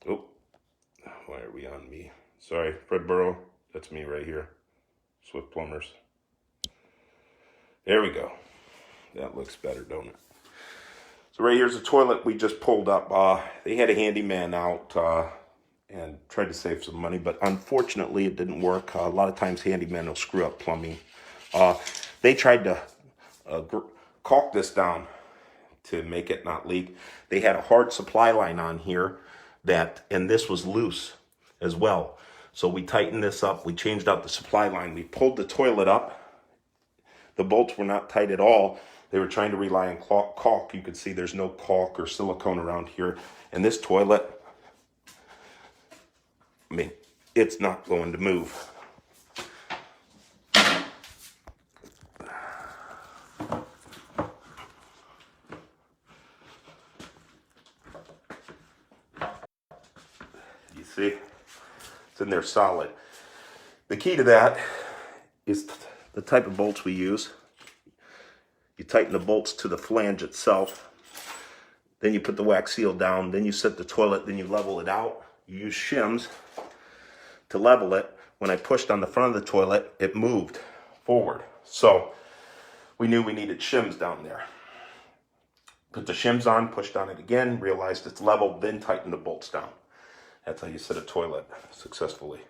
Oh, why are we on me? Sorry, Fred Burrow. That's me right here. Swift Plumbers. There we go. That looks better, don't it? So right here's the toilet we just pulled up. They had a handyman out and tried to save some money, but unfortunately it didn't work. A lot of times handymen will screw up plumbing. They tried to caulk this down to make it not leak. They had a hard supply line on here and this was loose as well. So we tightened this up. We changed out the supply line. We pulled the toilet up. The bolts were not tight at all. They were trying to rely on caulk. You could see there's no caulk or silicone around here. And this toilet, I mean, it's not going to move. You see? It's in there solid. The key to that is the type of bolts we use. You tighten the bolts to the flange itself. Then you put the wax seal down. Then you set the toilet. Then you level it out. You use shims to level it. When I pushed on the front of the toilet, it moved forward. So we knew we needed shims down there. Put the shims on, pushed on it again, realized it's level, then tightened the bolts down. That's how you set a toilet successfully.